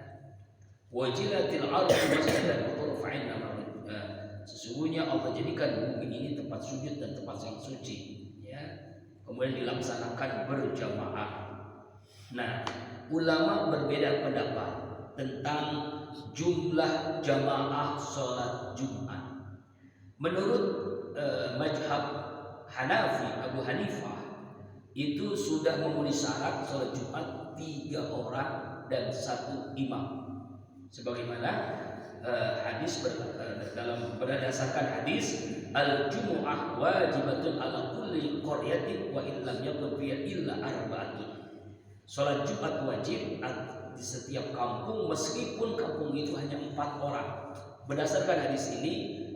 Wajilatil ardu masjidan wa turfa'in namanya. Sesungguhnya Allah jadikan bumi ini tempat sujud dan tempat yang suci. Ya. Kemudian dilaksanakan berjamaah. Nah, ulama berbeda pendapat tentang jumlah jamaah sholat Jumat. Menurut mazhab Hanafi, Abu Hanifah, itu sudah memenuhi syarat sholat Jumat 3 orang dan 1 imam. Sebagaimana hadis dalam berdasarkan hadis al-jumu'ah wajibatun ala kulli qaryatin wa illam yakun fiha illa arba'atun. Sholat Jumat wajib di setiap kampung meskipun kampung itu hanya 4 orang. Berdasarkan hadis ini,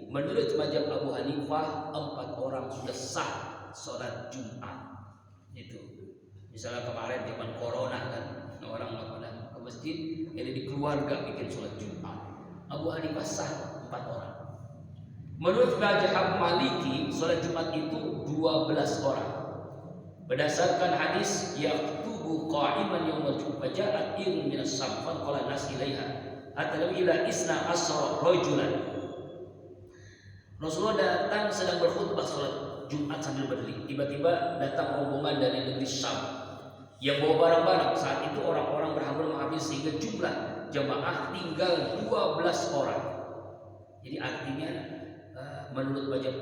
menurut mazhab Abu Hanifah 4 orang sudah sah sholat Jumat. Itu misalnya kemarin zaman corona kan, orang nggak pada ke masjid, jadi di keluarga bikin sholat Jumat. Abu Hanifah sah 4 orang. Menurut mazhab Maliki, sholat Jumat itu 12 orang. Berdasarkan hadis yaktubu qa'iman yaumul Jumat ja'at irun minas samfan qala nas ilaiha hatta ila isna asra rajulan. Rasulullah datang sedang berkhutbah sholat Jumat sambil berdiri. Tiba-tiba datang rombongan dari negeri Syam yang bawa barang-barang. Saat itu orang-orang berhamburan habis sehingga jumlah jamaah tinggal 12 orang. Jadi artinya menurut mazhab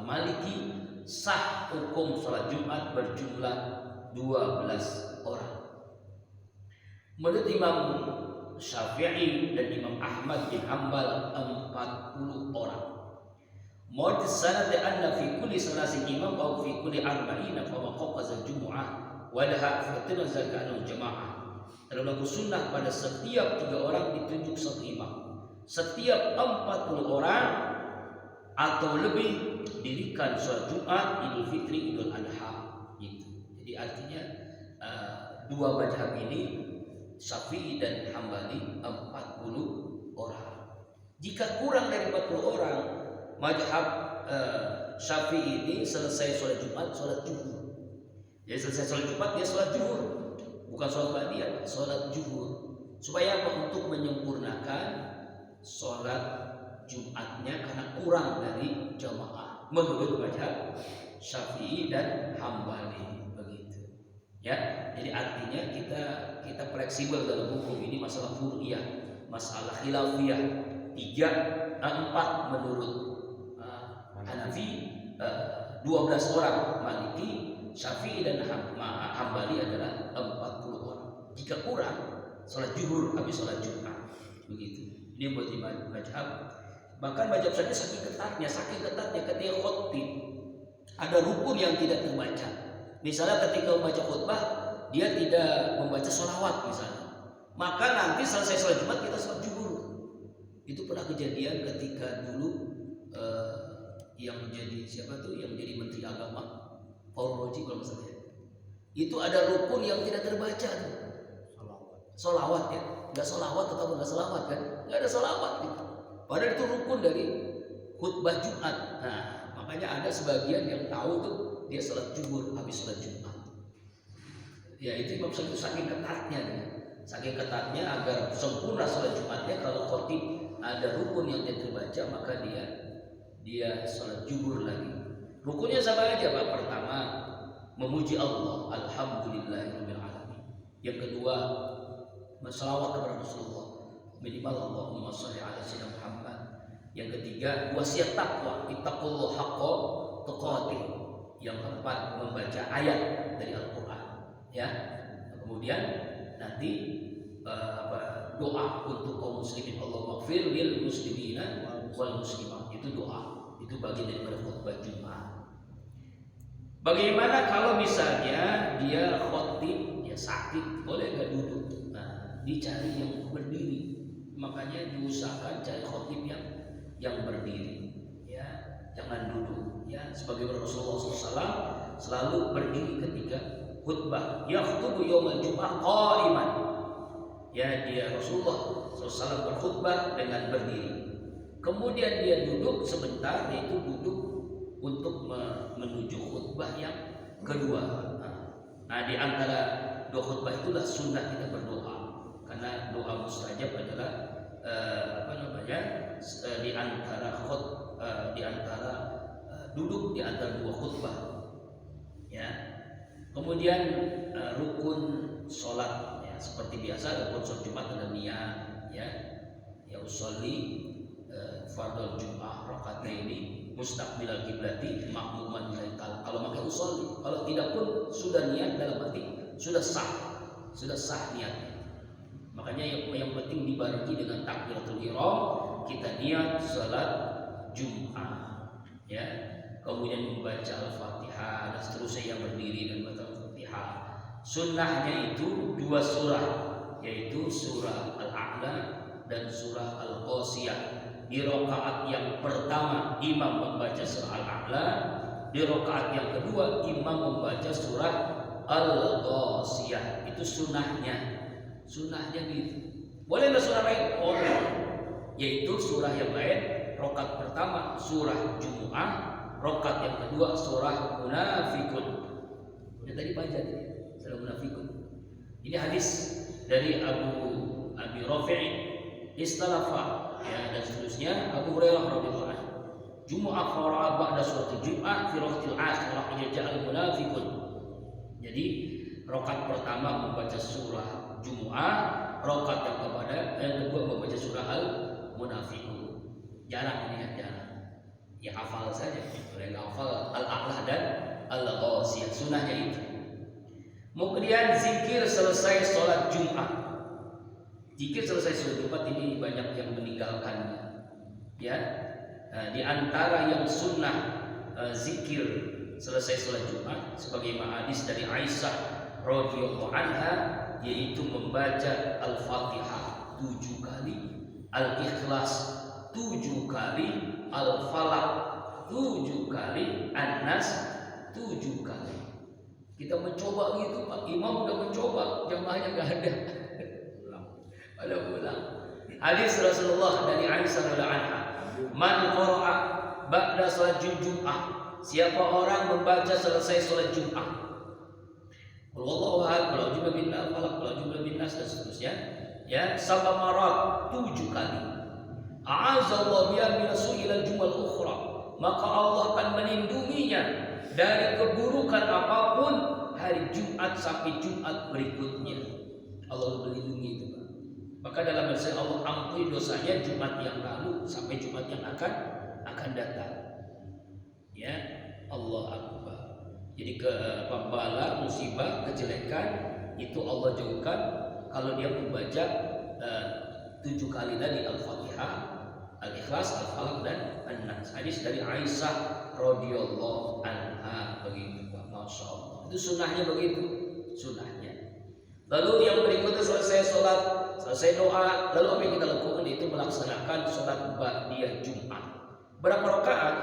Maliki sah hukum sholat Jumat berjumlah 12 orang. Menurut Imam Syafi'i dan Imam Ahmad bin Hanbal 40 orang. Menurut sanad anna fi kulli salasin imam aw fi kulli arba'ina fa waqaza al-jumu'ah wadha fatanazal ka'anul jamaah. Terlalu sunnah pada setiap 3 orang ditunjuk satu imam. Setiap 40 orang atau lebih dirikan sholat Jumat, Idul Fitri, Idul Adha gitu. Jadi artinya dua mazhab ini Syafi'i dan Hambali 40 orang. Jika kurang dari 40 orang, mazhab Syafi'i ini selesai sholat Jumat, sholat zuhur. Jadi selesai sholat Jumat dia sholat zuhur, bukan sholat ba'diyah, sholat zuhur. Supaya apa? Untuk menyempurnakan sholat Jumatnya karena kurang dari jamaah menurut mazhab Syafi'i dan Hambali begitu. Ya, jadi artinya kita fleksibel dalam hukum ini, masalah furu'iyah, masalah khilafiyah 3, 4 menurut Hanafi, 12 orang Maliki, Syafi'i dan Hambali adalah 40 orang. Jika kurang, sholat zuhur habis sholat Jumat begitu. Ini buat mazhab. Bahkan mazhab Syafi'i saking ketatnya ketika khotib ada rukun yang tidak terbaca. Misalnya ketika membaca khutbah dia tidak membaca sholawat misalnya, maka nanti selesai sholat Jumat kita sholat zuhur. Itu pernah kejadian ketika dulu yang menjadi siapa tuh yang menjadi Menteri Agama Paul Roji kalau misalnya itu ada rukun yang tidak terbaca tuh. Sholawat ya, nggak sholawat atau nggak sholawat kan? Nggak ada sholawat gitu. Padahal itu rukun dari khutbah Jumat. Nah, makanya ada sebagian yang tahu tuh dia sholat zuhur habis sholat Jumat. Ya itu Imam Syafi'i saking ketatnya nih. Saking ketatnya agar sempurna sholat Jumatnya, kalau khotib ada rukun yang tidak terbaca maka dia sholat zuhur lagi. Rukunnya sama aja Pak. Pertama memuji Allah, alhamdulillahirabbil alamin. Yang kedua berselawat kepada Rasulullah, minimal Allahumma shalli ala sayyidina Muhammad. Yang ketiga wasiat takwa, ittaqullah haqqa tuqatih. Yang keempat membaca ayat dari Al-Qur'an ya. Kemudian nanti doa untuk kaum muslimin, Allahumma ighfir lil muslimina wal muslimat. Itu doa, itu bagian daripada khutbah Jumat. Bagaimana kalau misalnya dia khotib ya sakit, boleh nggak duduk? Nah, dicari yang berdiri. Makanya diusahakan cari khotib yang berdiri, ya, jangan duduk. Ya, sebagai Rasulullah SAW selalu berdiri ketika khutbah. Yakhutubu yaumal jum'ah qa'iman. Ya, dia Rasulullah SAW berkhutbah dengan berdiri. Kemudian dia duduk sebentar, yaitu duduk untuk menuju khutbah yang kedua. Nah, di antara dua khutbah itulah sunnah kita berdoa, karena doa mustajab adalah di antara duduk di antara dua khutbah. Ya. Kemudian rukun sholat ya, seperti biasa rukun sholat Jumat ada niat ya usolli fardhu Jum'ah rakaataini mustaqbilal qiblati makmuman ilaikal. Kalau pakai usolli, kalau tidak pun sudah niat dalam hati, sudah sah niatnya. Makanya yang penting dibarengi dengan takbiratul ihram, kita niat salat Jumat ya. Kemudian membaca Al-Fatihah dan seterusnya yang berdiri dan membaca Al-Fatihah. Sunnahnya itu 2 surah, yaitu surah Al-A'la dan surah Al-Qasiyah. Di rakaat yang pertama imam membaca surah Al-A'la, di rakaat yang kedua imam membaca surah Al-Qasiyah. Itu sunnahnya gitu. Boleh nggak surah lain? Boleh. Yaitu surah yang lain. Rakaat pertama surah Jumu'ah, rakaat yang kedua surah Munafikun. Yang tadi baca surah Munafikun. Ini hadis dari Abi Rafi' istalafa ya, dan seterusnya. Abu Hurairah radhiyallahu anhu, Jumu'ah qara'a ba'da suratul Jum'ah fi waqtil 'asr ja'al munafiqun. Jadi rakaat pertama membaca surah Jumu'ah, rakaat yang kedua membaca surah Al-Munafiqun. Jarang ini jarang. Ya hafal saja. Boleh hafal Al-A'la dan Al-Qasiyah, sunnahnya itu. Kemudian zikir selesai sholat Jumat. Zikir selesai sholat Jumat ini banyak yang meninggalkannya. Ya, di antara yang sunnah zikir selesai sholat Jumat, sebagai hadis dari Aisyah radhiyallahu anha, yaitu membaca Al-Fatihah 7 kali, Al-Ikhlas 7 kali, Al-Falaq 7 kali, An-Nas 7 kali. Kita mencoba gitu Pak, imam udah mencoba, jamaahnya nggak ada. Pada pulang. Hadis Rasulullah dari Aisyah radhiyallahu anha, man qara'a ba'da salat Jum'ah, siapa orang membaca selesai salat Jum'ah, wallahu ahad, qul a'udzu billahi falaq, qul a'udzu billahi nas, dan seterusnya, ya, 7 marat 7 kali, a'azallahu biha min su'ilal jumal ukhra, maka Allah akan melindunginya dari keburukan apapun hari Jumat sampai Jumat berikutnya. Allah melindungi itu, Pak. Maka dalam bahasa Allah ampuni dosanya Jumat yang lalu sampai Jumat yang akan datang. Ya, Allah Akbar. Jadi bala, musibah, kejelekan itu Allah jauhkan kalau dia membaca 7 kali tadi Al-Fatihah, Al-Ikhlas, Al-Falaq, dan An-Nas. Hadis dari Aisyah radhiyallahu anha, begitu Pak. Masya Allah. Itu sunnahnya begitu, sunnahnya. Lalu yang berikutnya selesai sholat, selesai doa, lalu apa yang kita lakukan itu melaksanakan sholat ba'diyah Jumat. Berapa rakaat?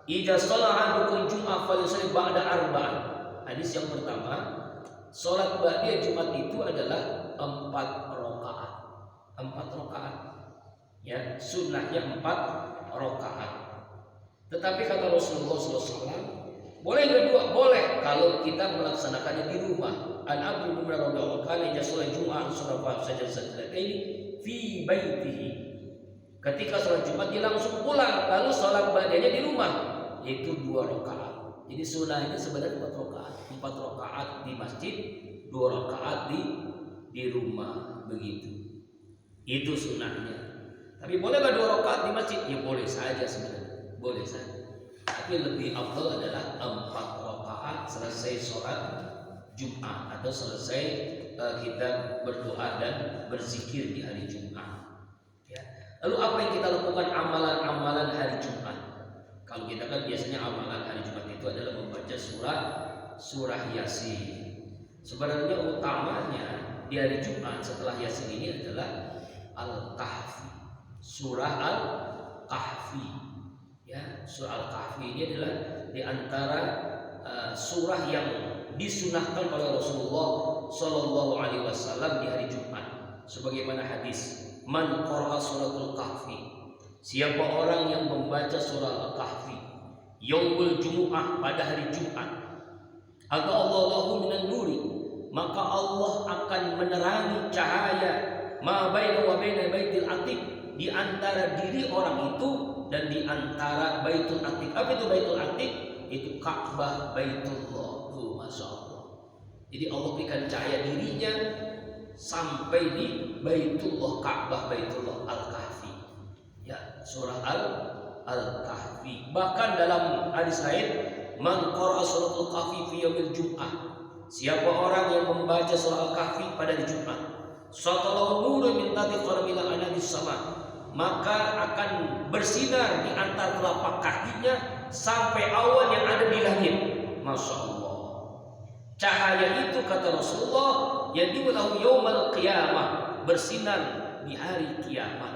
Idza shalla ahadukum Jum'ah falyusalli ba'da arba'an. Hadis yang pertama, sholat ba'diyah Jumat itu adalah 4 rakaat. 4 rakaat. Ya, sunnahnya 4 rakaat. Tetapi kata Rasulullah SAW, boleh kedua, boleh kalau kita melaksanakannya di rumah. An-Abu Hurairah radhiyallahu anhu jasa sholat Jumat surafa saja ini fi baitihi. Ketika sholat Jumat dia langsung pulang, lalu sholat ba'diyahnya di rumah, yaitu 2 rakaat. Jadi sunnahnya sebenarnya 4 rakaat. 4 rakaat di masjid, 2 rakaat di rumah, begitu. Itu sunnahnya. Tapi bolehkah 2 rakaat di masjid? Ya boleh saja sebenarnya, boleh saja. Tapi lebih afdal adalah 4 rakaat selesai sholat Jumat atau selesai kita berdoa dan berzikir di hari Jumat. Ya. Lalu apa yang kita lakukan amalan-amalan hari Jumat? Kalau kita kan biasanya amalan hari Jumat itu adalah membaca surah Yasin. Sebenarnya utamanya di hari Jumat setelah Yasin ini adalah Al-Kahfi. Surah Al-Kahfi. Ya, surah Al-Kahfi ini adalah di antara surah yang disunahkan oleh Rasulullah Sallallahu Alaihi Wasallam di hari Jumat. Sebagaimana hadis, man qara'a suratul Kahfi, siapa orang yang membaca surah Al-Kahfi yaumul Jumu'ah, pada hari Jumat, atau Allah lahu minan nuri, maka Allah akan menerangi cahaya ma baina wa baina baitil atiq, di antara diri orang itu dan di antara Baitul Atiq. Apa itu Baitul Atiq? Itu Ka'bah Baitullah. Tuh, Masya Allah. Jadi Allah berikan cahaya dirinya sampai di Baitullah, Ka'bah Baitullah, Al-Kahfi. Ya, surah Al-Kahfi. Bahkan dalam hadis lain, man qara'a suratul Kahfi fi yaumil Jum'ah, siapa orang yang membaca surah Al-Kahfi pada hari Jumat, sallallahu nurun min tahti qaramil anadis sama, maka akan bersinar di antara telapak kakinya sampai awan yang ada di langit. Masya Allah. Cahaya itu kata Rasulullah yadiwulahu yaumal qiyamah, bersinar di hari kiamat.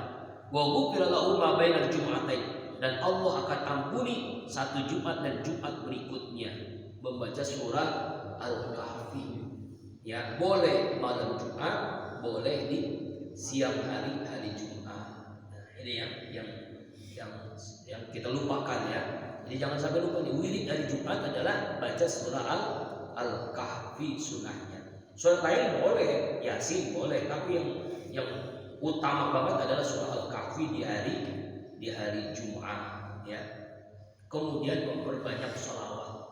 Wa ghufira lahu ma bainal jum'atain, dan Allah akan ampuni 1 Jumat dan Jumat berikutnya membaca surah Al-Kahfi. Ya, boleh malam Jumat, boleh di siang hari Jumat. Ini yang kita lupakan ya. Jadi jangan sampai lupa nih, wirid hari Jumat adalah baca surah Al-Kahfi sunnahnya. Surah lain boleh, Yasin boleh, tapi yang utama banget adalah surah Al-Kahfi di hari Jumat ya. Kemudian memperbanyak sholawat.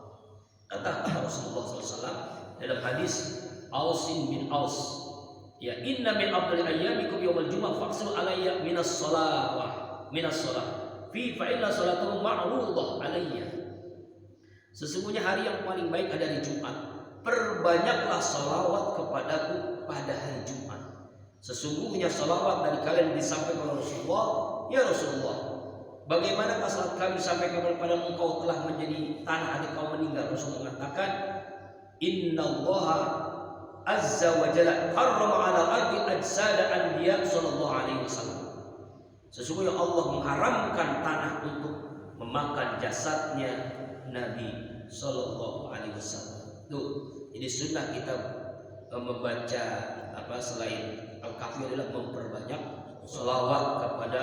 Kata Rasulullah SAW dalam hadis Ausin bin Aus, ya, inna min afdali ayyamikum yawmal jumu'ah faqsul alayya minas shalah fi fa inna salatuhu ma'rudah alayya. Sesungguhnya hari yang paling baik ada hari Jumat. Perbanyaklah salawat kepadaku pada hari Jumat. Sesungguhnya salawat dari kalian disampaikan oleh Rasulullah, ya Rasulullah, bagaimanakah salat kami sampaikan kepada engkau telah menjadi tanah dan kau meninggal? Rasul mengatakan, innallaha azza wa jalla harrama 'ala al-ardi ajsada anbiya sallallahu alaihi wasallam. Sesungguhnya Allah mengharamkan tanah untuk memakan jasadnya Nabi sallallahu alaihi wasallam. Tuh, jadi sunnah kita membaca selain Al-Kahfi adalah memperbanyak selawat kepada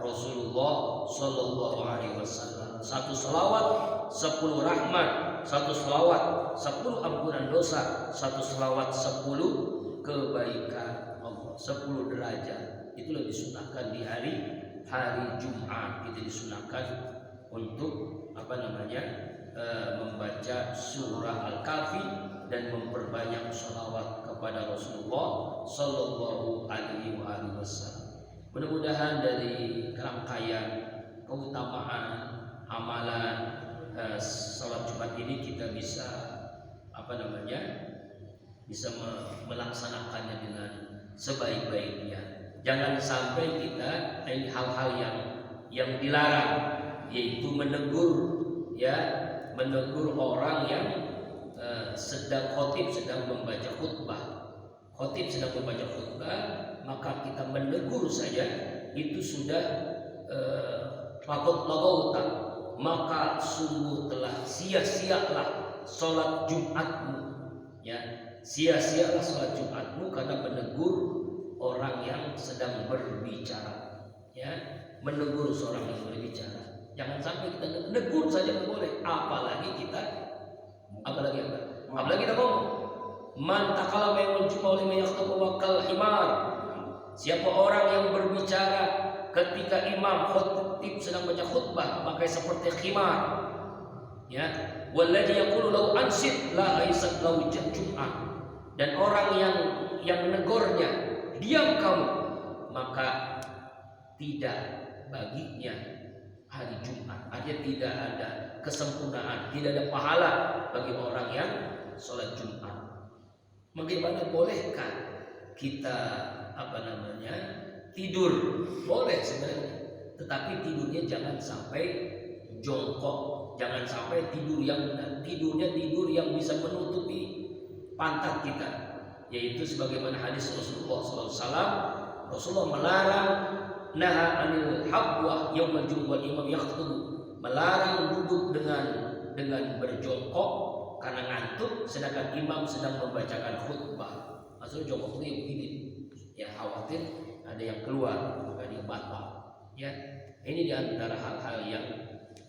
Rasulullah sallallahu alaihi wasallam. Satu selawat 10 rahmat, satu selawat 10 ampunan dosa, satu selawat 10 kebaikan Allah, 10 derajat. Itulah disunahkan di hari Jumat. Kita disunahkan untuk membaca surah Al-Kahfi dan memperbanyak sholawat kepada Rasulullah sallallahu alaihi wasallam. Mudah-mudahan dari rangkaian keutamaan amalan salat Jumat ini kita bisa bisa melaksanakannya dengan sebaik-baiknya. Jangan sampai kita ini hal-hal yang dilarang, yaitu menegur orang yang khotib sedang membaca khutbah. Khotib sedang membaca khutbah, maka kita menegur saja itu sudah fakot lagauta, maka sungguh telah sia-sialah sholat Jumatmu, ya, sia-sialah sholat Jumatmu karena menegur orang yang sedang berbicara, ya, menegur seorang yang berbicara. Jangan sampai kita negur saja boleh, apalagi kita ngomong. Man takallama yawmal jumu'ah liman yakhutbu wakal himar. Siapa orang yang berbicara ketika imam khotib sedang baca khutbah, maka seperti khimar. Ya, walladzi yaqulu law ansit la aisat lahu jum'ah. Dan orang yang menegurnya, diam kamu, maka tidak baginya hari Jumat. Artinya tidak ada kesempurnaan, tidak ada pahala bagi orang yang sholat Jumat. Bagaimana bolehkah kita tidur? Boleh sebenarnya, tetapi tidurnya jangan sampai jongkok, jangan sampai tidurnya tidur yang bisa menutupi pantat kita, yaitu sebagaimana hadis Rasulullah SAW. Rasulullah melarang naha anil habwa yaumal jumu'ah imam yakhutbu, melarang duduk dengan berjongkok karena ngantuk sedangkan imam sedang membacakan khutbah. Maksudnya jongkok itu begini, ya, khawatir ada yang keluar maka dia batal. Ya, ini diantara hal-hal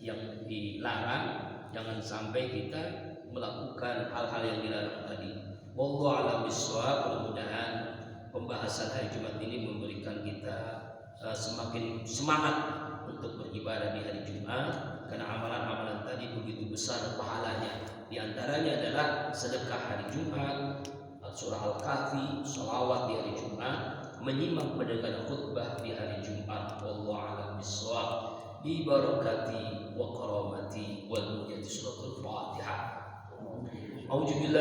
yang dilarang. Jangan sampai kita melakukan hal-hal yang dilarang tadi. Wallahu a'lam bishawab. Mudah-mudahan pembahasan hari Jumat ini memberikan kita semakin semangat untuk beribadah di hari Jumat, karena amalan-amalan tadi begitu besar pahalanya. Di antaranya adalah sedekah hari Jumat, surah Al-Kahfi, sholawat di hari Jumat, menyimak mendengar khutbah di hari Jumat. Wallahu a'lam bishawab. Bi barakati wa karamati wal mu'jizati suratul Fatihah. A'udzubillahi